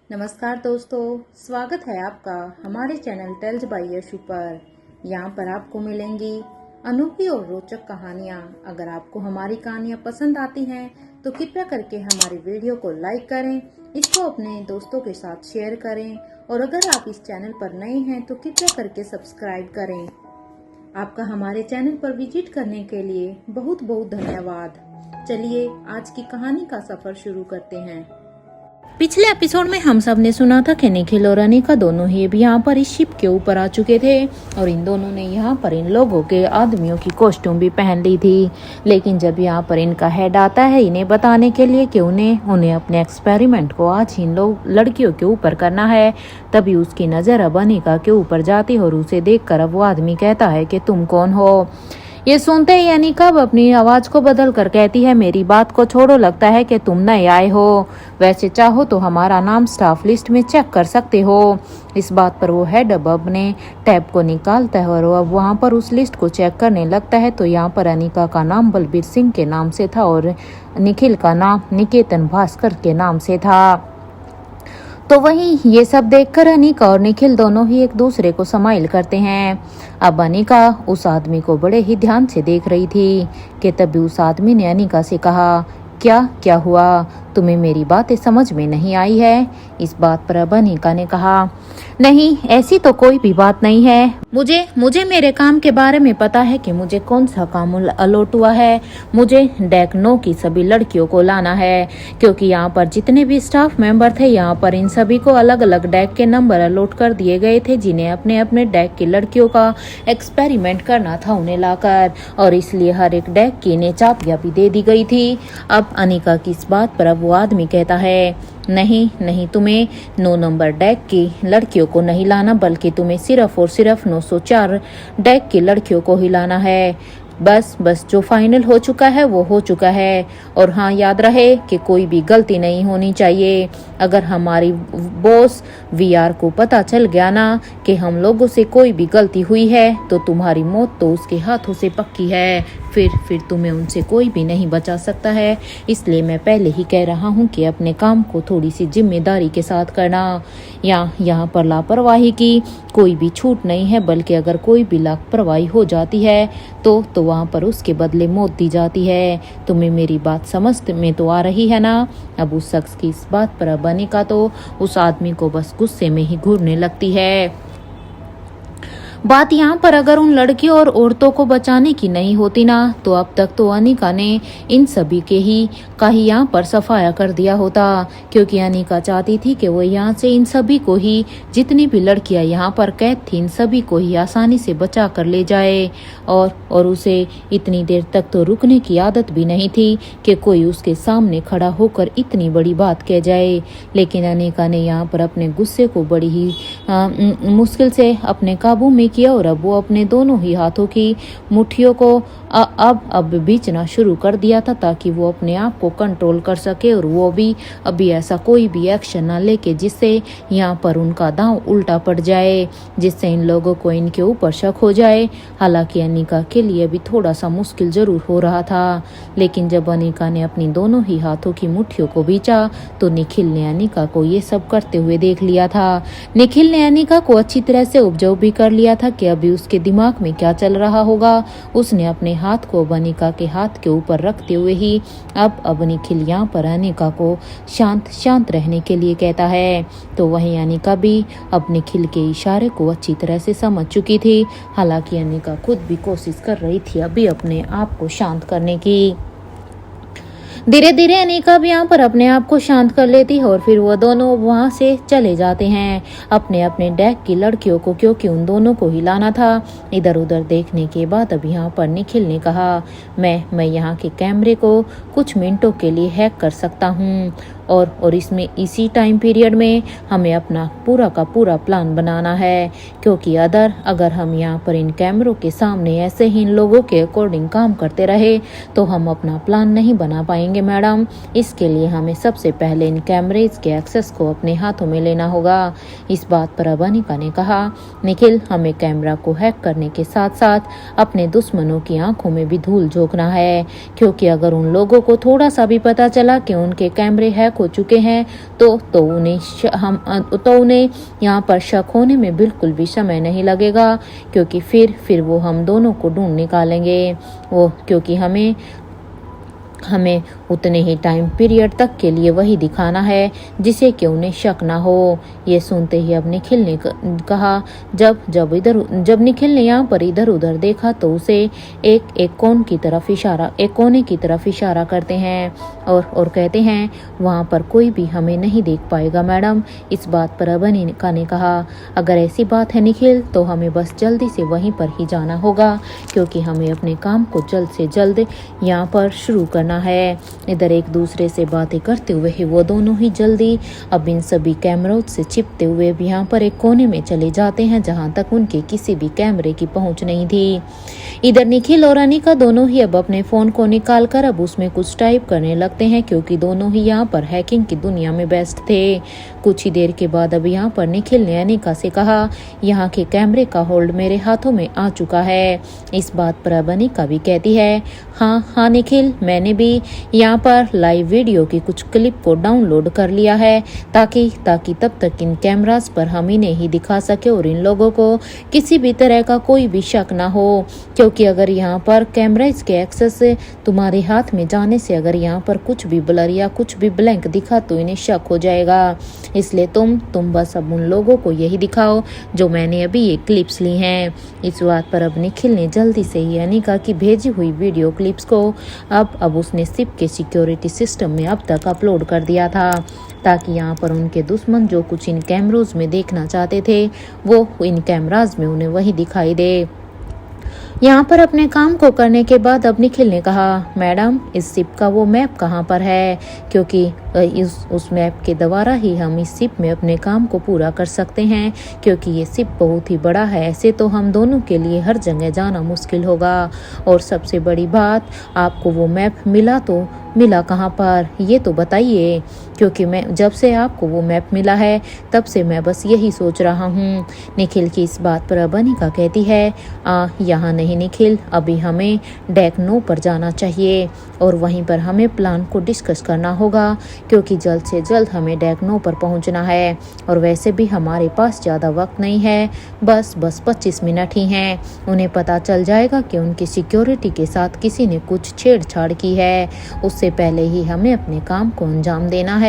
नमस्कार दोस्तों, स्वागत है आपका हमारे चैनल टेल्स बाय यशु पर। यहाँ पर आपको मिलेंगी अनोखी और रोचक कहानियाँ। अगर आपको हमारी कहानियाँ पसंद आती हैं तो कृपया करके हमारी वीडियो को लाइक करें, इसको अपने दोस्तों के साथ शेयर करें और अगर आप इस चैनल पर नए हैं तो कृपया करके सब्सक्राइब करें। आपका हमारे चैनल पर विजिट करने के लिए बहुत बहुत धन्यवाद। चलिए आज की कहानी का सफर शुरू करते हैं। पिछले एपिसोड में हम सब ने सुना था कि निखिल और अनिका दोनों ही भी यहाँ पर इस शिप के ऊपर आ चुके थे और इन दोनों ने यहाँ पर इन लोगों के आदमियों की कॉस्ट्यूम भी पहन ली थी। लेकिन जब यहाँ पर इनका हेड आता है इन्हें बताने के लिए कि उन्हें अपने एक्सपेरिमेंट को आज इन लोग लड़कियों के ऊपर करना है, तभी उसकी नज़र अब अनिका के ऊपर जाती है और उसे देखकर अब वो आदमी कहता है कि तुम कौन हो। ये सुनते ही अनिका अपनी आवाज को बदल कर कहती है, मेरी बात को छोड़ो, लगता है कि तुम नए आए हो। वैसे चाहो तो हमारा नाम स्टाफ लिस्ट में चेक कर सकते हो। इस बात पर वो हेड अब अपने टैब को निकालता है और अब वहाँ पर उस लिस्ट को चेक करने लगता है। तो यहाँ पर अनिका का नाम बलबीर सिंह के नाम से था और निखिल का नाम निकेतन भास्कर के नाम से था। तो वहीं ये सब देखकर अनिका और निखिल दोनों ही एक दूसरे को स्माइल करते हैं। अब अनिका उस आदमी को बड़े ही ध्यान से देख रही थी कि तभी उस आदमी ने अनिका से कहा, क्या हुआ, तुम्हें मेरी बातें समझ में नहीं आई है। इस बात पर अब अनिका ने कहा, नहीं ऐसी तो कोई भी बात नहीं है, मुझे मेरे काम के बारे में पता है कि मुझे कौन सा काम अलॉट हुआ है। मुझे डेक 9 की सभी लड़कियों को लाना है क्योंकि यहाँ पर जितने भी स्टाफ मेंबर थे यहाँ पर इन सभी को अलग अलग डेक के नंबर अलॉट कर दिए गए थे जिन्हें अपने अपने डेक की लड़कियों का एक्सपेरिमेंट करना था उन्हें लाकर, और इसलिए हर एक डेक की इन्हें चाबियां भी दे दी गई थी। अब अनिका की इस बात पर अब वो आदमी कहता है, नहीं तुम्हें 9 नंबर डेक की लड़कियों को नहीं लाना बल्कि तुम्हें सिर्फ और सिर्फ 904 डेक की लड़कियों को ही लाना है। बस जो फाइनल हो चुका है वो हो चुका है। और हाँ, याद रहे कि कोई भी गलती नहीं होनी चाहिए। अगर हमारी बॉस वीआर को पता चल गया ना कि हम लोगों से कोई भी गलती हुई है तो तुम्हारी मौत तो उसके हाथों से पक्की है। फिर तुम्हें उनसे कोई भी नहीं बचा सकता है। इसलिए मैं पहले ही कह रहा हूँ कि अपने काम को थोड़ी सी जिम्मेदारी के साथ करना। यहाँ पर लापरवाही की कोई भी छूट नहीं है, बल्कि अगर कोई भी लापरवाही हो जाती है तो वहाँ पर उसके बदले मौत दी जाती है। तुम्हें मेरी बात समझ में तो आ रही है ना। अब उस शख्स की इस बात पर अब अनिका तो उस आदमी को बस गुस्से में ही घूरने लगती है। बात यहाँ पर अगर उन लड़कियों और औरतों को बचाने की नहीं होती ना तो अब तक तो अनिका ने इन सभी के ही यहाँ पर सफाया कर दिया होता, क्योंकि अनिका चाहती थी कि वो यहाँ से इन सभी को ही, जितनी भी लड़कियां यहाँ पर कैद थी, इन सभी को ही आसानी से बचा कर ले जाए। और उसे इतनी देर तक तो रुकने की आदत भी नहीं थी कि कोई उसके सामने खड़ा होकर इतनी बड़ी बात कह जाए। लेकिन अनिका ने यहाँ पर अपने गुस्से को बड़ी ही मुश्किल से अपने काबू में किया और अब वो अपने दोनों ही हाथों की मुट्ठियों को अब बीचना शुरू कर दिया था ताकि वो अपने आप को कंट्रोल कर सके और वो भी अभी ऐसा कोई भी एक्शन ना लेके जिससे यहाँ पर उनका दांव उल्टा पड़ जाए, जिससे इन लोगों को इनके ऊपर शक हो जाए। हालांकि अनिका के लिए भी थोड़ा सा मुश्किल जरूर हो रहा था, लेकिन जब अनिका ने अपनी दोनों ही हाथों की मुट्ठियों को बीचा तो निखिल ने अनिका को ये सब करते हुए देख लिया था। निखिल ने अनिका को अच्छी तरह से ऑब्जर्व भी कर लिया था कि अभी उसके दिमाग में क्या चल रहा होगा। उसने अपने हाथ को अनिका के हाथ के ऊपर रखते हुए ही अब निखिल यहाँ पर अनिका को शांत रहने के लिए कहता है। तो वहीं अनिका भी अब निखिल के इशारे को अच्छी तरह से समझ चुकी थी। हालांकि अनिका खुद भी कोशिश कर रही थी अभी अपने आप को शांत करने की। धीरे धीरे अनिका भी यहाँ पर अपने आप को शांत कर लेती है और फिर वो दोनों वहाँ से चले जाते हैं अपने अपने डेक की लड़कियों को, क्योंकि उन दोनों को ही लाना था। इधर उधर देखने के बाद अब यहाँ पर निखिल ने कहा, मैं यहाँ के कैमरे को कुछ मिनटों के लिए हैक कर सकता हूँ और इसमें इसी टाइम पीरियड में हमें अपना पूरा का पूरा प्लान बनाना है, क्योंकि अगर हम यहाँ पर इन कैमरों के सामने ऐसे ही इन लोगों के अकॉर्डिंग काम करते रहे तो हम अपना प्लान नहीं बना पाएंगे। पाएंगे मैडम। इसके लिए हमें सबसे पहले इन कैमरेज के एक्सेस को अपने हाथों में लेना होगा। इस बात पर अब अनिका ने कहा, निखिल, हमें कैमरा को हैक करने के साथ साथ अपने दुश्मनों की आंखों में भी धूल झोंकना है, क्योंकि अगर उन लोगों को थोड़ा सा भी पता चला कि उनके कैमरे हैक हो चुके हैं तो उन्हें यहाँ पर शक होने में बिल्कुल भी समय नहीं लगेगा, क्योंकि फिर वो हम दोनों को ढूंढ निकालेंगे। वो क्योंकि हमें उतने ही टाइम पीरियड तक के लिए वही दिखाना है जिसे कि उन्हें शक ना हो। ये सुनते ही अब निखिल ने कहा, जब निखिल ने यहाँ पर इधर उधर देखा तो उसे एक कोने की तरफ इशारा करते हैं और कहते हैं, वहाँ पर कोई भी हमें नहीं देख पाएगा मैडम। इस बात पर अब अनिका ने कहा, अगर ऐसी बात है निखिल तो हमें बस जल्दी से वहीं पर ही जाना होगा, क्योंकि हमें अपने काम को जल्द से जल्द यहाँ पर शुरू करना है। इधर एक दूसरे से बातें करते हुए ही वो दोनों ही जल्दी अब इन सभी कैमरों से छिपते हुए भी यहाँ पर एक कोने में चले जाते हैं, जहाँ तक उनके किसी भी कैमरे की पहुंच नहीं थी। इधर निखिल और अनिका दोनों ही अब अपने फोन को निकालकर अब उसमें कुछ टाइप करने लगते हैं, क्योंकि दोनों ही यहाँ पर हैकिंग की दुनिया में व्यस्त थे। कुछ ही देर के बाद अब यहाँ पर निखिल ने अनिका से कहा, यहाँ के कैमरे का होल्ड मेरे हाथों में आ चुका है। इस बात पर अब अनिका भी कहती है, हाँ निखिल, मैंने भी यहाँ पर लाइव वीडियो की कुछ क्लिप को डाउनलोड कर लिया है, ताकि तब तक इन कैमरास पर हम इन्हें ही दिखा सके और इन लोगों को किसी भी तरह का कोई भी शक ना हो, क्योंकि अगर यहाँ पर कैमरास के एक्सेस से तुम्हारे हाथ में जाने से अगर यहाँ पर कुछ भी ब्लर या कुछ भी ब्लैंक दिखा तो इन्हें शक हो जाएगा। इसलिए तुम बस अब उन लोगों को यही दिखाओ जो मैंने अभी ये क्लिप्स ली हैं। इस बात पर अब निखिल ने जल्दी से ही अनिका की भेजी हुई वीडियो क्लिप्स को अब उसने सिप के सिक्योरिटी सिस्टम में अब तक अपलोड कर दिया था, ताकि यहाँ पर उनके दुश्मन जो कुछ इन कैमरोज में देखना चाहते थे वो इन कैमराज में उन्हें वही दिखाई दे। यहाँ पर अपने काम को करने के बाद अब निखिल ने कहा, मैडम, इस शिप का वो मैप कहाँ पर है, क्योंकि उस मैप के द्वारा ही हम इस शिप में अपने काम को पूरा कर सकते हैं, क्योंकि ये शिप बहुत ही बड़ा है। ऐसे तो हम दोनों के लिए हर जगह जाना मुश्किल होगा, और सबसे बड़ी बात, आपको वो मैप मिला कहाँ पर, ये तो बताइए, क्योंकि मैं जब से आपको वो मैप मिला है तब से मैं बस यही सोच रहा हूँ। निखिल की इस बात पर अब अनिका कहती है, यहाँ नहीं निखिल, अभी हमें डेक 9 पर जाना चाहिए और वहीं पर हमें प्लान को डिस्कस करना होगा, क्योंकि जल्द से जल्द हमें डेक 9 पर पहुँचना है, और वैसे भी हमारे पास ज़्यादा वक्त नहीं है, बस 25 मिनट ही हैं। उन्हें पता चल जाएगा कि उनकी सिक्योरिटी के साथ किसी ने कुछ छेड़छाड़ की है, उससे पहले ही हमें अपने काम को अंजाम देना है।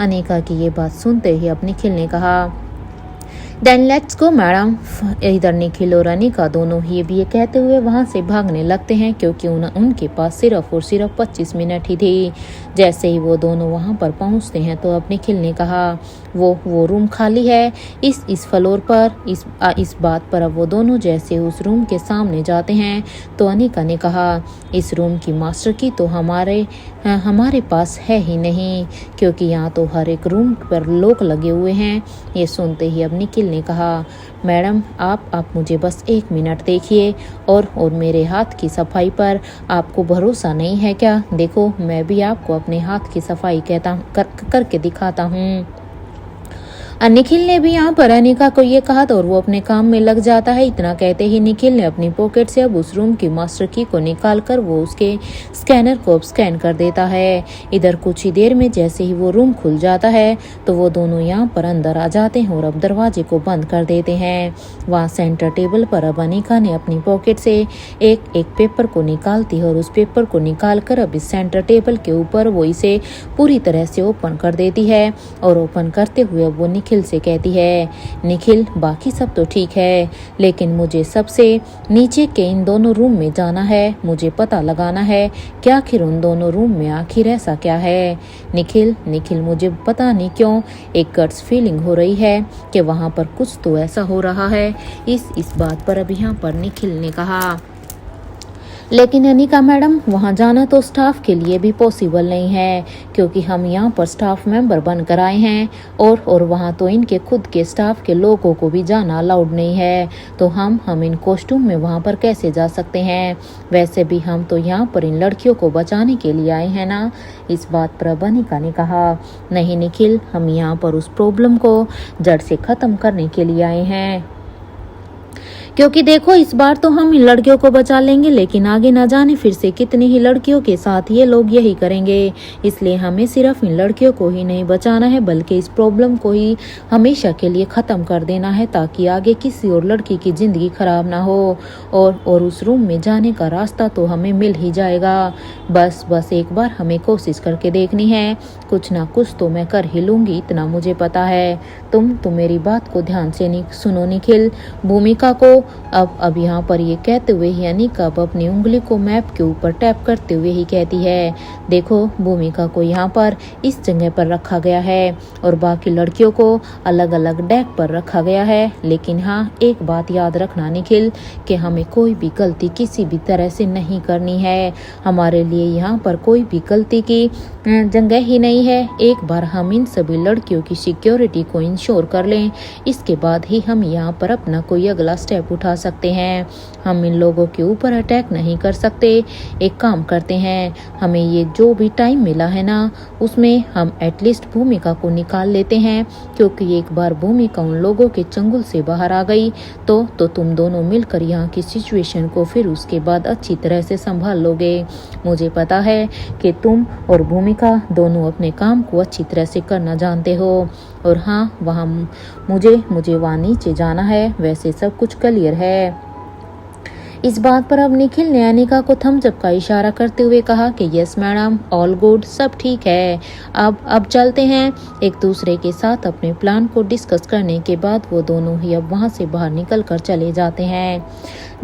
अनिका की ये बात सुनते ही अब निखिल ने कहा, देन लेट्स गो मैडम। इधर निखिल और अनिका दोनों ही ये कहते हुए वहां से भागने लगते हैं, क्योंकि उनके पास सिर्फ 25 मिनट ही थी। जैसे ही वो दोनों वहां पर पहुंचते हैं तो अब निखिल ने कहा, वो रूम खाली है इस फ्लोर पर। इस बात पर अब वो दोनों जैसे उस रूम के सामने जाते हैं तो अनिका ने कहा, इस रूम की मास्टर की तो हमारे पास है ही नहीं, क्योंकि यहाँ तो हर एक रूम पर लॉक लगे हुए हैं। ये सुनते ही अब निखिल ने कहा, मैडम, आप मुझे बस 1 मिनट देखिए, और मेरे हाथ की सफाई पर आपको भरोसा नहीं है क्या? देखो, मैं भी आपको अपने हाथ की सफाई करके दिखाता हूँ। निखिल ने भी यहाँ पर अनिका को ये कहा और वो अपने काम में लग जाता है। इतना कहते ही निखिल ने अपनी पॉकेट से अब उस रूम की मास्टर की को निकालकर वो उसके स्कैनर को स्कैन कर देता है। इधर कुछ ही देर में जैसे ही वो रूम खुल जाता है तो वो दोनों यहाँ पर अंदर आ जाते हैं और अब दरवाजे को बंद कर देते हैं। वहाँ सेंटर टेबल पर अब अनिका ने अपनी पॉकेट से एक पेपर को निकालती है और उस पेपर को निकाल कर अब इस सेंटर टेबल के ऊपर वो इसे पूरी तरह से ओपन कर देती है, और ओपन करते हुए वो निखिल से कहती है, निखिल, बाकी सब तो ठीक है, लेकिन मुझे सबसे नीचे के इन दोनों रूम में जाना है। मुझे पता लगाना है कि आखिर उन दोनों रूम में आखिर ऐसा क्या है। निखिल, मुझे पता नहीं क्यों एक गट्स फीलिंग हो रही है कि वहां पर कुछ तो ऐसा हो रहा है। इस बात पर अब यहाँ पर निखिल ने कहा, लेकिन अनिका मैडम, वहाँ जाना तो स्टाफ के लिए भी पॉसिबल नहीं है, क्योंकि हम यहाँ पर स्टाफ मेंबर बनकर आए हैं और वहाँ तो इनके खुद के स्टाफ के लोगों को भी जाना अलाउड नहीं है। तो हम इन कॉस्ट्यूम में वहाँ पर कैसे जा सकते हैं? वैसे भी हम तो यहाँ पर इन लड़कियों को बचाने के लिए आए हैं ना। इस बात पर अब अनिका ने कहा, नहीं निखिल, हम यहाँ पर उस प्रॉब्लम को जड़ से ख़त्म करने के लिए आए हैं। क्योंकि देखो, इस बार तो हम इन लड़कियों को बचा लेंगे, लेकिन आगे ना जाने फिर से कितनी ही लड़कियों के साथ ये लोग यही करेंगे। इसलिए हमें सिर्फ इन लड़कियों को ही नहीं बचाना है, बल्कि इस प्रॉब्लम को ही हमेशा के लिए ख़त्म कर देना है, ताकि आगे किसी और लड़की की ज़िंदगी खराब ना हो। और उस रूम में जाने का रास्ता तो हमें मिल ही जाएगा। बस एक बार हमें कोशिश करके देखनी है। कुछ ना कुछ तो मैं कर ही लूँगी, इतना मुझे पता है। तुम मेरी बात को ध्यान से सुनो निखिल। भूमिका को अब यहाँ पर ये कहते हुए ही अनिका अब अपनी उंगली को मैप के ऊपर टैप करते हुए ही कहती है, देखो, भूमिका को यहाँ पर इस जगह पर रखा गया है और बाकी लड़कियों को अलग अलग डेक पर रखा गया है। लेकिन हाँ, एक बात याद रखना निखिल, कि हमें कोई भी गलती किसी भी तरह से नहीं करनी है। हमारे लिए यहाँ पर कोई भी गलती की जगह ही नहीं है। एक बार हम इन सभी लड़कियों की सिक्योरिटी को इंश्योर कर लें, इसके बाद ही हम यहाँ पर अपना कोई अगला स्टेप उठा सकते हैं। हम इन लोगों के ऊपर अटैक नहीं कर सकते। एक काम करते हैं, हमें ये जो भी टाइम मिला है ना, उसमें हम एटलीस्ट भूमिका को निकाल लेते हैं, क्योंकि एक बार भूमिका उन लोगों के चंगुल से बाहर आ गई तो तुम दोनों मिलकर यहाँ की सिचुएशन को फिर उसके बाद अच्छी तरह से संभाल लोगे। मुझे पता है कि तुम और भूमिका दोनों अपने काम को अच्छी तरह से करना जानते हो। और हाँ, वहाँ मुझे वहाँ नीचे जाना है, वैसे सब कुछ क्लियर है। इस बात पर अब निखिल ने अनिका को थम्स अप का इशारा करते हुए कहा कि यस मैडम, ऑल गुड, सब ठीक है। अब चलते हैं। एक दूसरे के साथ अपने प्लान को डिस्कस करने के बाद वो दोनों ही अब वहाँ से बाहर निकल कर चले जाते हैं।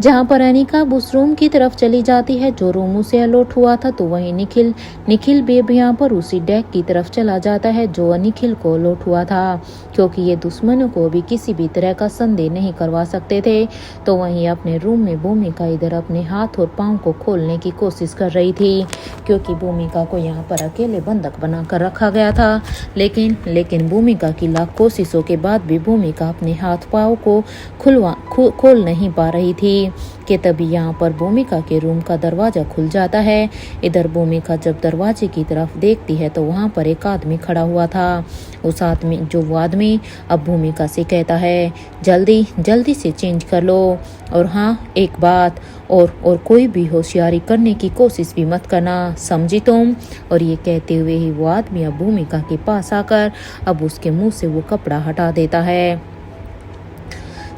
जहाँ पर अनिका उस रूम की तरफ चली जाती है जो रूम उसे अलॉट हुआ था, तो वहीं निखिल भी अब यहाँ पर उसी डेक की तरफ चला जाता है जो निखिल को अलॉट हुआ था, क्योंकि ये दुश्मनों को भी किसी भी तरह का संदेह नहीं करवा सकते थे। तो वहीं अपने रूम में भूमिका इधर अपने हाथ और पाँव को खोलने की कोशिश कर रही थी, क्योंकि भूमिका को यहाँ पर अकेले बंधक बनाकर रखा गया था। लेकिन भूमिका की लाख कोशिशों के बाद भी भूमिका अपने हाथ पाँव को खोल नहीं पा रही थी कि तभी यहाँ पर भूमिका के रूम का दरवाजा खुल जाता है। इधर भूमिका जब दरवाजे की तरफ देखती है तो वहाँ पर एक आदमी खड़ा हुआ था। वो आदमी अब भूमिका से कहता है, जल्दी से चेंज कर लो। और हाँ, एक बात और कोई भी होशियारी करने की कोशिश भी मत करना, समझी तुम। और ये कहते हुए ही वो आदमी अब भूमिका के पास आकर अब उसके मुंह से वो कपड़ा हटा देता है।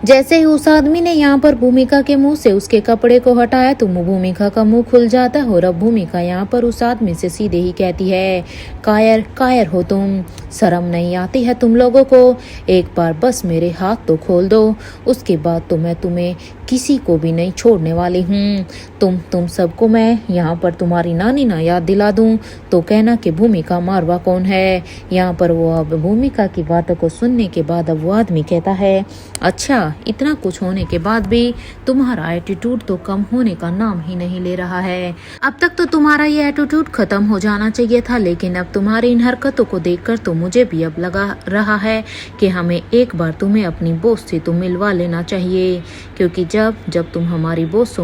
जैसे ही उस आदमी ने यहाँ पर भूमिका के मुंह से उसके कपड़े को हटाया तो भूमिका का मुंह खुल जाता है और अब भूमिका यहाँ पर उस आदमी से सीधे ही कहती है, कायर हो तुम, शर्म नहीं आती है तुम लोगों को? एक बार बस मेरे हाथ तो खोल दो, उसके बाद तो मैं तुम्हें किसी को भी नहीं छोड़ने वाली हूँ। तुम सबको मैं यहाँ पर तुम्हारी नानी ना याद दिला दूँ तो कहना कि भूमिका मारवा कौन है। यहाँ पर वो अब भूमिका की बातों को सुनने के बाद अब वो आदमी कहता है, अच्छा, इतना कुछ होने के बाद भी तुम्हारा एटीट्यूड तो कम होने का नाम ही नहीं ले रहा है। अब तक तो तुम्हारा ये एटीट्यूड खत्म हो जाना चाहिए था, लेकिन अब तुम्हारी इन हरकतों को देखकर तो मुझे भी अब लगा रहा है कि हमें एक बार तुम्हें अपनी बॉस से तो मिलवा लेना चाहिए, क्योंकि जब तुम हमारी बॉस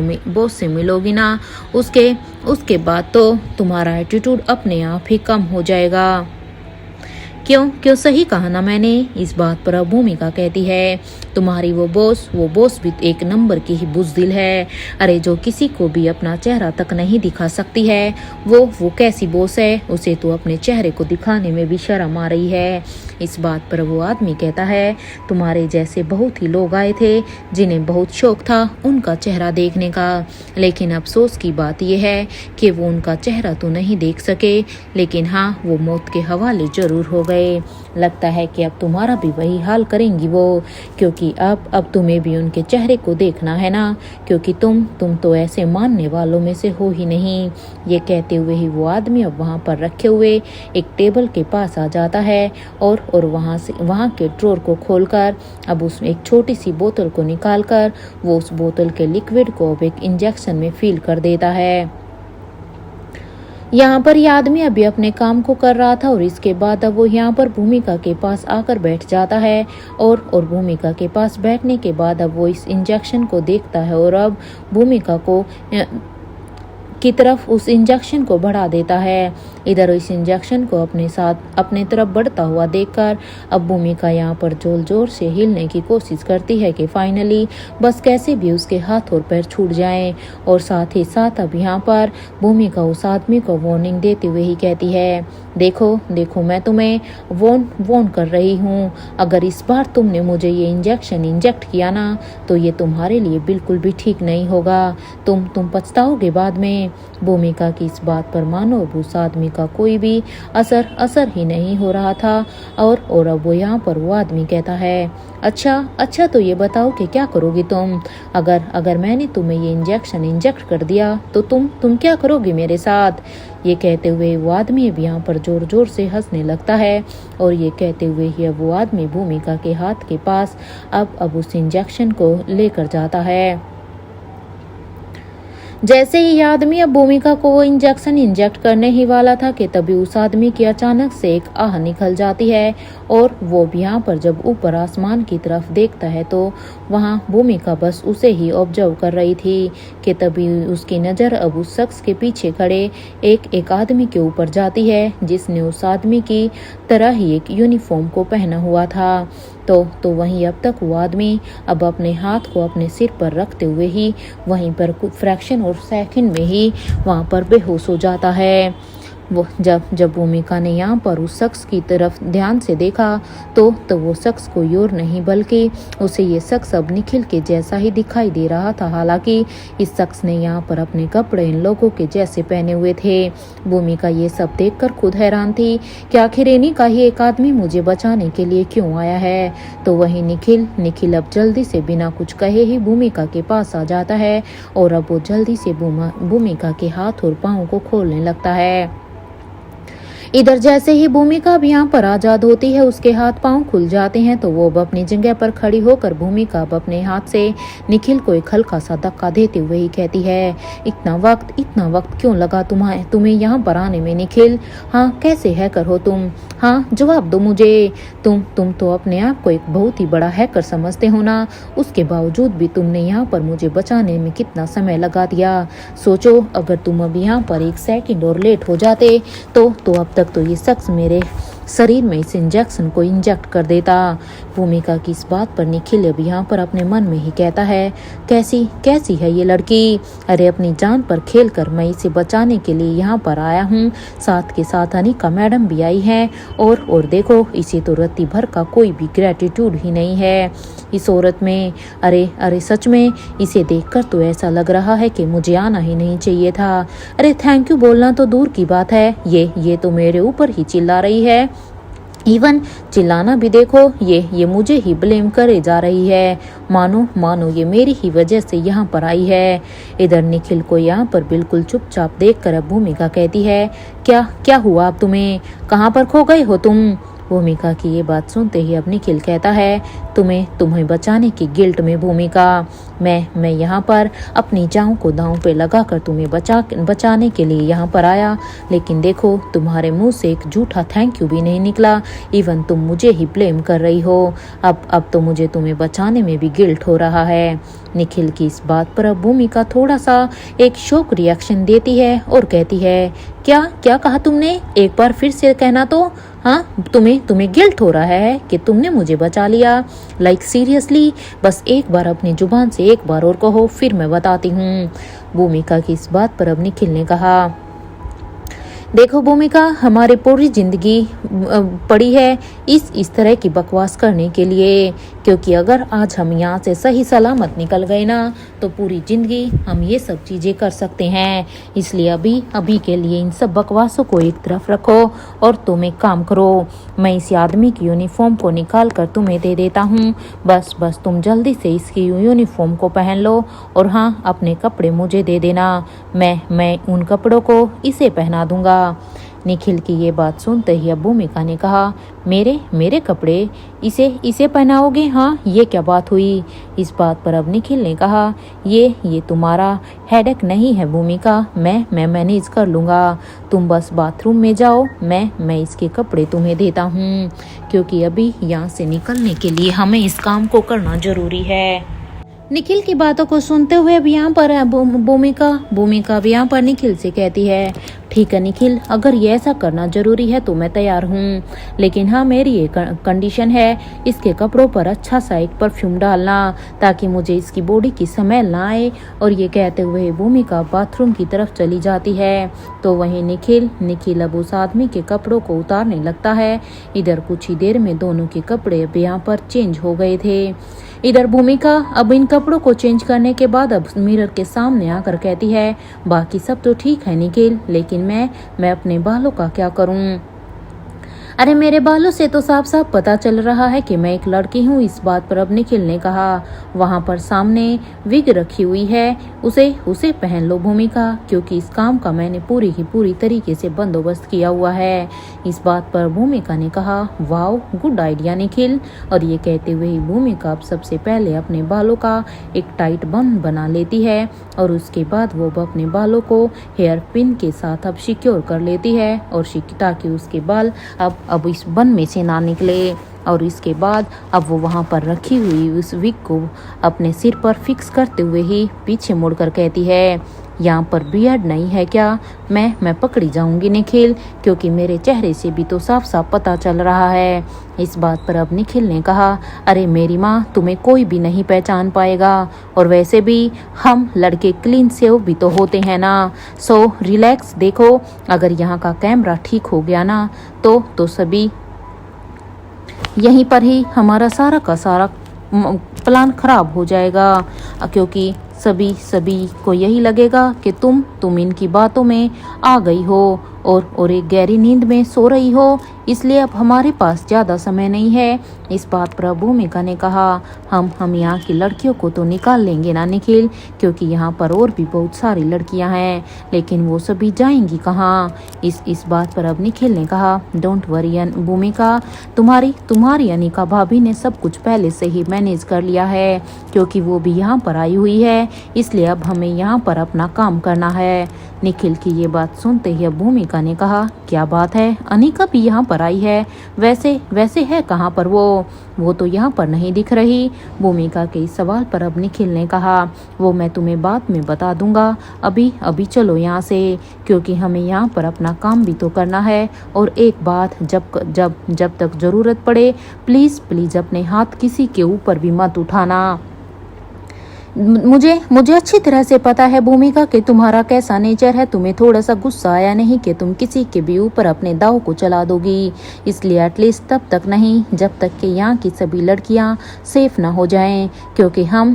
से मिलोगी ना, उसके बाद तो तुम्हारा एटीट्यूड अपने आप ही कम हो जाएगा। क्यों सही कहा ना मैंने? इस बात पर अब भूमिका कहती है, तुम्हारी वो बॉस भी एक नंबर की ही बुज़दिल है। अरे, जो किसी को भी अपना चेहरा तक नहीं दिखा सकती है, वो कैसी बॉस है? उसे तो अपने चेहरे को दिखाने में भी शर्म आ रही है। इस बात पर वो आदमी कहता है, तुम्हारे जैसे बहुत ही लोग आए थे जिन्हें बहुत शौक था उनका चेहरा देखने का, लेकिन अफसोस की बात यह है कि वो उनका चेहरा तो नहीं देख सके, लेकिन हाँ, वो मौत के हवाले जरूर हो गए। लगता है कि अब तुम्हारा भी वही हाल करेंगी वो, क्योंकि कि अब तुम्हें भी उनके चेहरे को देखना है ना, क्योंकि तुम तो ऐसे मानने वालों में से हो ही नहीं। ये कहते हुए ही वो आदमी अब वहाँ पर रखे हुए एक टेबल के पास आ जाता है और वहाँ के ड्रॉर को खोलकर अब उसमें एक छोटी सी बोतल को निकालकर वो उस बोतल के लिक्विड को अब एक इंजेक्शन में फिल कर देता है। यहाँ पर यह आदमी अभी अपने काम को कर रहा था और इसके बाद अब वो यहाँ पर भूमिका के पास आकर बैठ जाता है और भूमिका के पास बैठने के बाद अब वो इस इंजेक्शन को देखता है और अब भूमिका को की तरफ उस इंजेक्शन को बढ़ा देता है। इधर इस इंजेक्शन को अपने तरफ बढ़ता हुआ देखकर अब भूमिका यहाँ पर जोर जोर से हिलने की कोशिश करती है कि फाइनली बस कैसे भी उसके हाथ और पैर छूट जाएं। और साथ ही साथ अब यहाँ पर भूमिका उस आदमी को वार्निंग देते हुए ही कहती है, देखो मैं तुम्हें वॉर्न कर रही हूँ, अगर इस बार तुमने मुझे ये इंजेक्शन इंजेक्ट किया ना तो ये तुम्हारे लिए बिल्कुल भी ठीक नहीं होगा, तुम पछताओगे बाद में। भूमिका की इस बात पर मानो उस आदमी का कोई भी असर ही नहीं हो रहा था और अब वो यहाँ पर वो आदमी कहता है, अच्छा तो ये बताओ कि क्या करोगी तुम, अगर मैंने तुम्हें ये इंजेक्शन इंजेक्ट कर दिया तो तुम क्या करोगी मेरे साथ। ये कहते हुए वो आदमी अब यहाँ पर जोर जोर से हंसने लगता है और ये कहते हुए ही अब वो आदमी भूमिका के हाथ के पास अब उस इंजेक्शन को लेकर जाता है। जैसे ही आदमी अब भूमिका को वो इंजेक्शन इंजेक्ट करने ही वाला था कि तभी उस आदमी की अचानक से एक आह निकल जाती है और वो भी यहाँ पर जब ऊपर आसमान की तरफ देखता है तो वहाँ भूमिका बस उसे ही ऑब्जर्व कर रही थी कि तभी उसकी नज़र अब उस शख्स के पीछे खड़े एक आदमी के ऊपर जाती है जिसने उस आदमी की तरह ही एक यूनिफॉर्म को पहना हुआ था। तो वहीं अब तक वो आदमी अब अपने हाथ को अपने सिर पर रखते हुए ही वहीं पर कुछ फ्रैक्शन और सेकंड में ही वहाँ पर बेहोश हो जाता है। वो जब भूमिका ने यहाँ पर उस शख्स की तरफ ध्यान से देखा तो वो शख्स कोई और नहीं बल्कि उसे ये शख्स अब निखिल के जैसा ही दिखाई दे रहा था। हालांकि इस शख्स ने यहाँ पर अपने कपड़े इन लोगों के जैसे पहने हुए थे। भूमिका ये सब देखकर खुद हैरान थी कि आखिर इन्हीं का ही एक आदमी मुझे बचाने के लिए क्यों आया है। तो वही निखिल अब जल्दी से बिना कुछ कहे ही भूमिका के पास आ जाता है और अब वो जल्दी से भूमिका के हाथ और पाँव को खोलने लगता है। इधर जैसे ही भूमिका अब यहाँ पर आजाद होती है, उसके हाथ पांव खुल जाते हैं तो वो अब अपनी जगह पर खड़ी होकर भूमिका अब अपने हाथ से निखिल को एक हल्का सा धक्का देते हुए ही कहती है, इतना वक्त क्यों लगा तुम्हें यहाँ पर आने में निखिल। हाँ, कैसे हैकर हो तुम? हाँ, जवाब दो मुझे। तुम तो अपने आप को एक बहुत ही बड़ा हैकर समझते हो ना, उसके बावजूद भी तुमने यहाँ पर मुझे बचाने में कितना समय लगा दिया। सोचो, अगर तुम अब यहाँ पर एक सेकंड और लेट हो जाते तो अब तक तो ये शख्स मेरे शरीर में इस इंजेक्शन को इंजेक्ट कर देता। भूमिका की इस बात पर निखिल अब यहाँ पर अपने मन में ही कहता है, कैसी है ये लड़की। अरे अपनी जान पर खेलकर मैं इसे बचाने के लिए यहाँ पर आया हूँ, साथ के साथ अनिका मैडम भी आई है और देखो इसे तो रत्ती भर का कोई भी ग्रेटिट्यूड ही नहीं है इस औरत में। अरे सच में इसे देखकर तो ऐसा लग रहा है कि मुझे आना ही नहीं चाहिए था। अरे थैंक यू बोलना तो दूर की बात है, ये तो मेरे ऊपर ही चिल्ला रही है। इवन चिल्लाना भी देखो, ये मुझे ही ब्लेम करे जा रही है। मानो ये मेरी ही वजह से यहाँ पर आई है। इधर निखिल को यहाँ पर बिल्कुल चुपचाप देखकर अब भूमिका कहती है, क्या हुआ अब तुम्हें? कहाँ पर खो गए हो तुम? भूमिका की ये बात सुनते ही अब निखिल कहता है, तुम्हें बचाने की गिल्ट में भूमिका मैं यहाँ पर अपनी जान को दांव पे लगाकर तुम्हें बचाने के लिए यहाँ पर आया, लेकिन देखो तुम्हारे मुंह से एक झूठा थैंक यू भी नहीं निकला। इवन तुम मुझे ही ब्लेम कर रही हो। अब तो मुझे तुम्हें बचाने में भी गिल्ट हो रहा है। निखिल की इस बात पर अब भूमिका थोड़ा सा एक शॉक रिएक्शन देती है और कहती है, क्या कहा तुमने? एक बार फिर से कहना तो। हाँ, तुम्हें गिल्ट हो रहा है कि तुमने मुझे बचा लिया? लाइक सीरियसली, बस एक बार अपनी जुबान से एक बार और कहो, फिर मैं बताती हूँ। भूमिका की इस बात पर अब निखिल ने कहा, देखो भूमिका, हमारी पूरी जिंदगी पड़ी है इस तरह की बकवास करने के लिए, क्योंकि अगर आज हम यहाँ से सही सलामत निकल गए ना तो पूरी जिंदगी हम ये सब चीजें कर सकते हैं। इसलिए अभी अभी के लिए इन सब बकवासों को एक तरफ रखो और तुम एक काम करो, मैं इस आदमी की यूनिफॉर्म को निकाल कर तुम्हें दे देता हूँ। बस तुम जल्दी से इसकी यूनिफॉर्म को पहन लो और हाँ, अपने कपड़े मुझे दे देना, मैं उन कपड़ों को इसे पहना दूंगा। निखिल की ये बात सुनते ही अब भूमिका ने कहा, मेरे कपड़े इसे पहनाओगे? हाँ, ये क्या बात हुई? इस बात पर अब निखिल ने कहा, ये तुम्हारा हेडेक नहीं है भूमिका, मैं मैनेज कर लूँगा। तुम बस बाथरूम में जाओ, मैं इसके कपड़े तुम्हें देता हूँ, क्योंकि अभी यहाँ से निकलने के लिए हमें इस काम को करना जरूरी है। निखिल की बातों को सुनते हुए अब यहाँ पर भूमिका अब यहाँ पर निखिल से कहती है, ठीक है निखिल, अगर ये ऐसा करना जरूरी है तो मैं तैयार हूँ, लेकिन हाँ, मेरी एक कंडीशन है, इसके कपड़ों पर अच्छा सा एक परफ्यूम डालना ताकि मुझे इसकी बॉडी की स्मेल ना आए। और ये कहते हुए भूमिका बाथरूम की तरफ चली जाती है। तो वहीं निखिल अब उस आदमी के कपड़ों को उतारने लगता है। इधर कुछ ही देर में दोनों के कपड़े अब यहाँ पर चेंज हो गए थे। इधर भूमिका अब इन कपड़ों को चेंज करने के बाद अब मिरर के सामने आकर कहती है, बाकी सब तो ठीक है निखिल, लेकिन मैं अपने बालों का क्या करूं? अरे मेरे बालों से तो साफ साफ पता चल रहा है कि मैं एक लड़की हूँ। इस बात पर अब निखिल ने कहा, वहाँ पर सामने विग रखी हुई है, उसे पहन लो भूमिका, क्योंकि इस काम का मैंने पूरी तरीके से बंदोबस्त किया हुआ है। इस बात पर भूमिका ने कहा, वाओ, गुड आइडिया निखिल। और ये कहते हुए ही भूमिका अब सबसे पहले अपने बालों का एक टाइट बन बना लेती है और उसके बाद वो अपने बालों को हेयर पिन के साथ अब सिक्योर कर लेती है और ताकि उसके बाल अब इस बन में से ना निकले। और इसके बाद अब वो वहाँ पर रखी हुई उस विग को अपने सिर पर फिक्स करते हुए ही पीछे मुड़कर कहती है, यहाँ पर बियर्ड नहीं है क्या? मैं पकड़ी जाऊंगी निखिल, क्योंकि मेरे चेहरे से भी तो साफ साफ पता चल रहा है। इस बात पर अब निखिल ने कहा, अरे मेरी माँ, तुम्हें कोई भी नहीं पहचान पाएगा, और वैसे भी हम लड़के क्लीन सेव भी तो होते हैं ना। सो रिलैक्स, देखो अगर यहाँ का कैमरा ठीक हो गया ना तो सभी यहीं पर ही हमारा सारा का सारा प्लान खराब हो जाएगा, क्योंकि सभी को यही लगेगा कि तुम इनकी बातों में आ गई हो और एक गहरी नींद में सो रही हो। इसलिए अब हमारे पास ज़्यादा समय नहीं है। इस बात पर भूमिका ने कहा, हम यहाँ की लड़कियों को तो निकाल लेंगे ना निखिल, क्योंकि यहाँ पर और भी बहुत सारी लड़कियाँ हैं, लेकिन वो सभी जाएंगी कहाँ? इस बात पर अब निखिल ने कहा, डोंट वरी भूमिका, तुम्हारी अनिका भाभी ने सब कुछ पहले से ही मैनेज कर लिया है, क्योंकि वो भी यहाँ पर आई हुई है, इसलिए अब हमें यहाँ पर अपना काम करना है। निखिल की ये बात सुनते ही अब भूमिका ने कहा, क्या बात है, अनिका भी यहाँ पर आई है? वैसे है कहाँ पर वो तो यहाँ पर नहीं दिख रही। भूमिका के इस सवाल पर अब निखिल ने कहा, वो मैं तुम्हें बाद में बता दूंगा, अभी चलो यहाँ से, क्योंकि हमें यहाँ पर अपना काम भी तो करना है। और एक बात, जब तक जरूरत पड़े प्लीज अपने हाथ किसी के ऊपर भी मत उठाना। मुझे अच्छी तरह से पता है भूमिका कि तुम्हारा कैसा नेचर है। तुम्हें थोड़ा सा गुस्सा आया नहीं कि तुम किसी के भी ऊपर अपने दाव को चला दोगी, इसलिए एटलीस्ट तब तक नहीं जब तक कि यहाँ की सभी लड़कियाँ सेफ ना हो जाएं, क्योंकि हम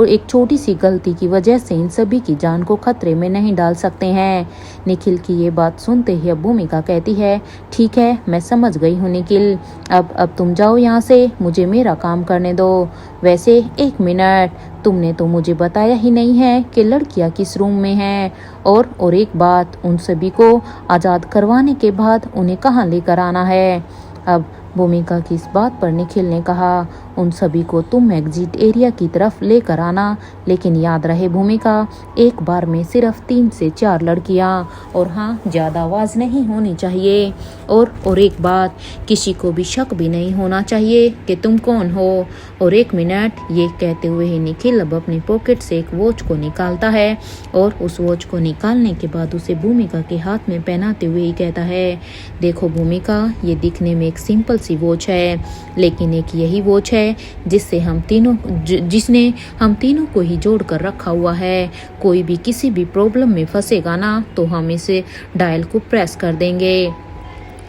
एक छोटी सी गलती की वजह से इन सभी की जान को खतरे में नहीं डाल सकते हैं। निखिल की ये बात सुनते ही अब भूमिका कहती है, ठीक है, मैं समझ गई हूँ निखिल, अब तुम जाओ यहाँ से, मुझे मेरा काम करने दो। वैसे एक मिनट, तुमने तो मुझे बताया ही नहीं है कि लड़कियां किस रूम में हैं, और एक बात, उन सभी को आज़ाद करवाने के बाद उन्हें कहाँ लेकर आना है? अब भूमिका की इस बात पर निखिल ने कहा, उन सभी को तुम एग्जिट एरिया की तरफ लेकर आना, लेकिन याद रहे भूमिका, एक बार में सिर्फ 3 से 4 लड़कियां, और हाँ, ज़्यादा आवाज़ नहीं होनी चाहिए। और एक बात, किसी को भी शक भी नहीं होना चाहिए कि तुम कौन हो। और एक मिनट, ये कहते हुए ही निखिल अब अपनी पॉकेट से एक वॉच को निकालता है, और उस वॉच को निकालने के बाद उसे भूमिका के हाथ में पहनाते हुए ही कहता है, देखो भूमिका, ये दिखने में एक सिंपल सी वॉच है, लेकिन एक यही वॉच है है जिसने हम तीनों को ही जोड़ कर रखा हुआ है। कोई भी किसी भी प्रॉब्लम में फंसेगा ना तो हम इसे डायल को प्रेस कर देंगे,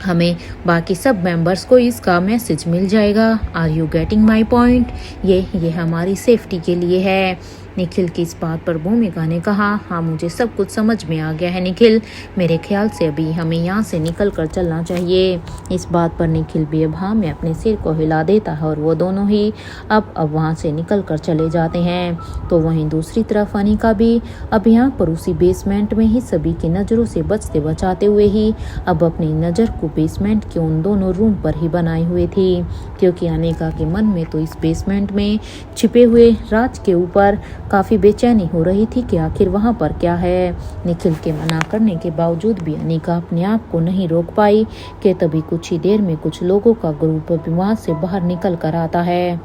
हमें बाकी सब मेंबर्स को इसका मैसेज मिल जाएगा। Are you getting my point? ये हमारी सेफ्टी के लिए है। निखिल की इस बात पर भूमिका ने कहा, हाँ मुझे सब कुछ समझ में आ गया है निखिल, मेरे ख्याल से अभी हमें यहाँ से निकल कर चलना चाहिए। इस बात पर निखिल भी अब हाँ में अपने सिर को हिला देता है और वो दोनों ही अब वहाँ से निकल कर चले जाते हैं। तो वहीं दूसरी तरफ अनिका भी अब यहाँ पर उसी बेसमेंट में ही सभी की नज़रों से बचते बचाते हुए ही अब अपनी नज़र को बेसमेंट के उन दोनों रूम पर ही बनाए हुए थी, क्योंकि अनिका के मन में तो इस बेसमेंट में छिपे हुए राज के ऊपर काफ़ी बेचैनी हो रही थी कि आखिर वहाँ पर क्या है। निखिल के मना करने के बावजूद भी अनिका अपने आप को नहीं रोक पाई कि तभी कुछ ही देर में कुछ लोगों का ग्रुप भी वहाँ से बाहर निकल कर आता है।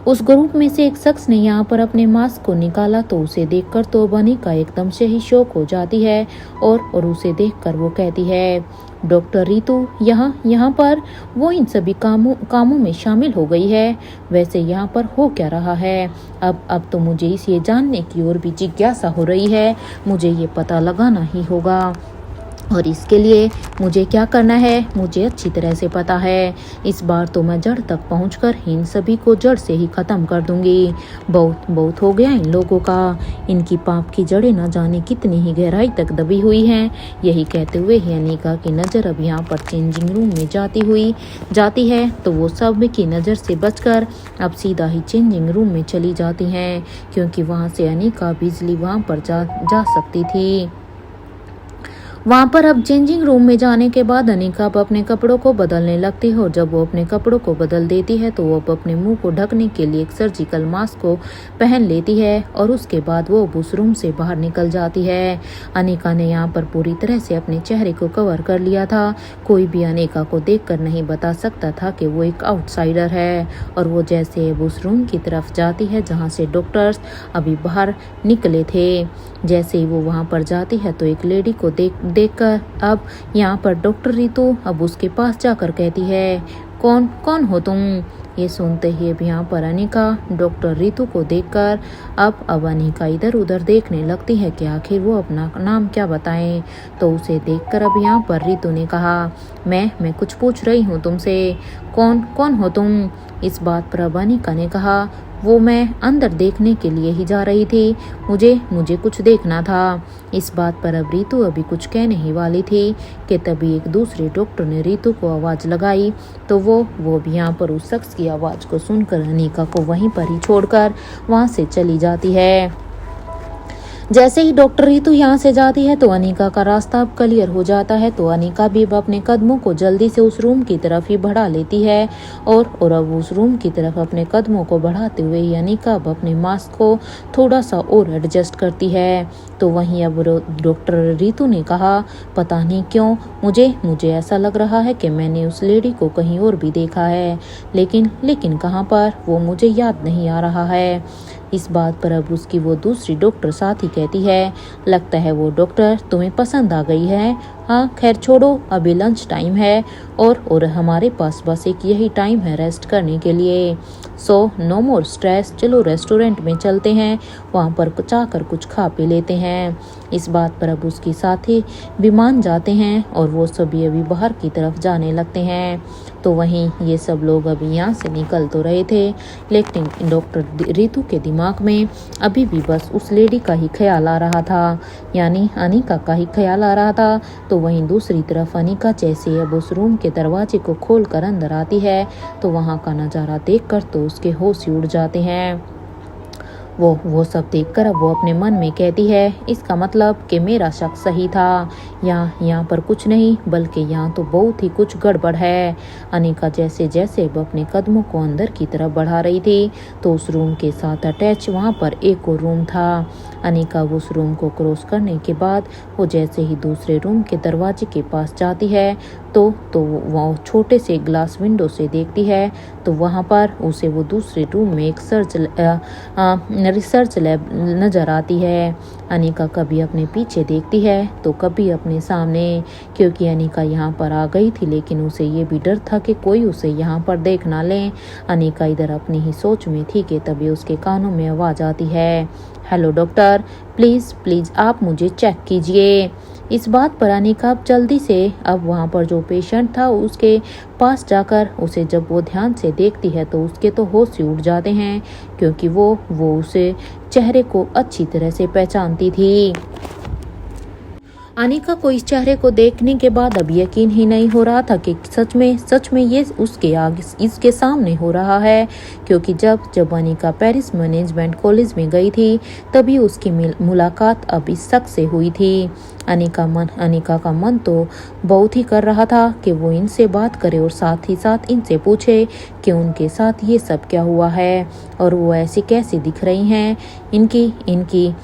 उस ग्रुप में से एक शख्स ने यहाँ पर अपने मास्क को निकाला तो उसे देखकर तो अनिका एकदम से ही शॉक हो जाती है और उसे देखकर वो कहती है, डॉक्टर रितु यहाँ पर वो इन सभी कामों में शामिल हो गई है। वैसे यहाँ पर हो क्या रहा है? अब तो मुझे ये जानने की ओर भी जिज्ञासा हो रही है। मुझे ये पता लगाना ही होगा और इसके लिए मुझे क्या करना है मुझे अच्छी तरह से पता है। इस बार तो मैं जड़ तक पहुंचकर इन सभी को जड़ से ही खत्म कर दूंगी। बहुत हो गया इन लोगों का, इनकी पाप की जड़ें न जाने कितनी ही गहराई तक दबी हुई हैं। यही कहते हुए ही अनिका की नज़र अब यहाँ पर चेंजिंग रूम में जाती है तो वो सब की नज़र से बचकर अब सीधा ही चेंजिंग रूम में चली जाती हैं, क्योंकि वहाँ से अनिका बिजली वहाँ पर जा सकती थी। वहाँ पर अब चेंजिंग रूम में जाने के बाद अनिका अब अपने कपड़ों को बदलने लगती है और जब वो अपने कपड़ों को बदल देती है तो वो अब अपने मुंह को ढकने के लिए एक सर्जिकल मास्क को पहन लेती है और उसके बाद वो उस रूम से बाहर निकल जाती है। अनिका ने यहाँ पर पूरी तरह से अपने चेहरे को कवर कर लिया था। कोई भी अनिका को देखकर नहीं बता सकता था कि वो एक आउटसाइडर है। और वो जैसे अब उस रूम की तरफ जाती है जहाँ से डॉक्टर्स अभी बाहर निकले थे, जैसे ही वो वहाँ पर जाती है तो एक लेडी को देखकर अब यहाँ पर डॉक्टर रितु अब उसके पास जाकर कहती है, कौन हो तुम? ये सुनते ही अब यहाँ पर अनिका डॉक्टर रितु को देखकर अब अनिका इधर उधर देखने लगती है कि आखिर वो अपना नाम क्या बताएं। तो उसे देखकर अब यहाँ पर रितु ने कहा, मैं कुछ पूछ रही हूँ तुमसे, कौन हो तुम? इस बात पर अब अनिका ने कहा, वो मैं अंदर देखने के लिए ही जा रही थी, मुझे कुछ देखना था। इस बात पर अब रितु अभी कुछ कहने ही वाली थी कि तभी एक दूसरे डॉक्टर ने रितु को आवाज़ लगाई तो वो भी यहाँ पर उस शख्स की आवाज़ को सुनकर अनिका को वहीं पर ही छोड़कर वहाँ से चली जाती है। जैसे ही डॉक्टर रितु यहाँ से जाती है तो अनिका का रास्ता अब क्लियर हो जाता है। तो अनिका भी अब अपने कदमों को जल्दी से उस रूम की तरफ ही बढ़ा लेती है और अब उस रूम की तरफ अपने कदमों को बढ़ाते हुए ही अनिका अब अपने मास्क को थोड़ा सा और एडजस्ट करती है। तो वहीं अब डॉक्टर रितु ने कहा, पता नहीं क्यों मुझे ऐसा लग रहा है कि मैंने उस लेडी को कहीं और भी देखा है, लेकिन कहाँ पर वो मुझे याद नहीं आ रहा है। इस बात पर अब उसकी वो दूसरी डॉक्टर साथी कहती है, लगता है वो डॉक्टर तुम्हें पसंद आ गई है। हाँ खैर छोड़ो, अभी लंच टाइम है और हमारे पास बस एक यही टाइम है रेस्ट करने के लिए। सो नो मोर स्ट्रेस, चलो रेस्टोरेंट में चलते हैं, वहाँ पर जाकर कुछ खा पी लेते हैं। इस बात पर अब उसके साथी भी मान जाते हैं और वो सभी अभी बाहर की तरफ जाने लगते हैं। तो वहीं ये सब लोग अभी यहाँ से निकल तो रहे थे, लेकिन डॉक्टर रितु के दिमाग में अभी भी बस उस लेडी का ही ख्याल आ रहा था, यानी अनिका का ही ख्याल आ रहा था। तो वहीं दूसरी तरफ अनिका जैसे अब उस रूम के दरवाजे को खोलकर अंदर आती है तो वहाँ का नज़ारा देखकर तो उसके होश उड़ जाते हैं। वो सब देखकर अब वो अपने मन में कहती है, इसका मतलब कि मेरा शक सही था, यहाँ पर कुछ नहीं बल्कि यहाँ तो बहुत ही कुछ गड़बड़ है। अनिका जैसे अब अपने कदमों को अंदर की तरफ बढ़ा रही थी तो उस रूम के साथ अटैच वहाँ पर एक और रूम था। अनिका उस रूम को क्रॉस करने के बाद वो जैसे ही दूसरे रूम के दरवाजे के पास जाती है तो वो छोटे से ग्लास विंडो से देखती है तो वहाँ पर उसे वो दूसरे रूम में एक रिसर्च लैब नज़र आती है। अनिका कभी अपने पीछे देखती है तो कभी अपने सामने, क्योंकि अनिका यहाँ पर आ गई थी लेकिन उसे ये भी डर था कि कोई उसे यहाँ पर देख ना ले। अनिका इधर अपनी ही सोच में थी कि तभी उसके कानों में आवाज़ आती है, हेलो डॉक्टर, प्लीज़ प्लीज़ आप मुझे चेक कीजिए। इस बात पर अनिका अब जल्दी से अब वहाँ पर जो पेशेंट था उसके पास जाकर उसे जब वो ध्यान से देखती है तो उसके तो होश ही उड़ जाते हैं, क्योंकि वो उसे चेहरे को अच्छी तरह से पहचानती थी। अनिका को इस चेहरे को देखने के बाद अब यकीन ही नहीं हो रहा था कि सच में ये उसके आगे इसके सामने हो रहा है, क्योंकि जब अनिका पेरिस मैनेजमेंट कॉलेज में गई थी तभी उसकी मुलाकात अब इस शख्स से हुई थी। अनिका का मन तो बहुत ही कर रहा था कि वो इनसे बात करे और साथ ही साथ इनसे पूछे कि उनके साथ ये सब क्या हुआ है और वो ऐसी कैसी दिख रही हैं। इनकी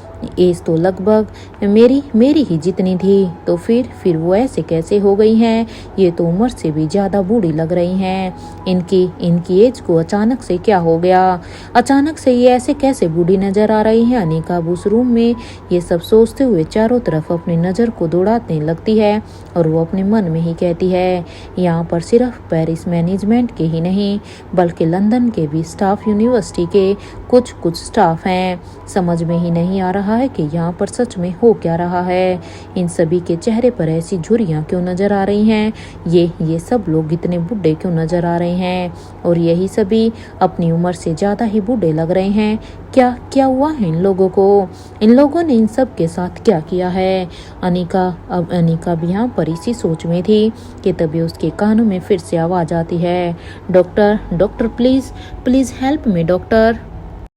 एज तो लगभग मेरी ही जितनी थी, तो फिर वो ऐसे कैसे हो गई हैं। ये तो उम्र से भी ज़्यादा बूढ़ी लग रही हैं। इनकी एज को अचानक से क्या हो गया, अचानक से ये ऐसे कैसे बूढ़ी नज़र आ रही है। अनिका उस रूम में ये सब सोचते हुए चारों तरफ अपनी नज़र को दौड़ाने लगती है और वो अपने मन में ही कहती है, यहाँ पर सिर्फ पेरिस मैनेजमेंट के ही नहीं बल्कि लंदन के भी स्टाफ, यूनिवर्सिटी के कुछ स्टाफ हैं। समझ में ही नहीं आ रहा है कि यहाँ पर सच में हो क्या रहा है। इन सभी के चेहरे पर ऐसी झुर्रियाँ क्यों नजर आ रही हैं। ये सब लोग इतने बूढ़े क्यों नजर आ रहे हैं और यही सभी अपनी उम्र से ज़्यादा ही बूढ़े लग रहे हैं। क्या हुआ है इन लोगों को, इन लोगों ने इन सब के साथ क्या किया है। अनिका भी यहाँ पर इसी सोच में थी कि तभी उसके कानों में फिर से आवाज़ आती है, doctor please please help me doctor.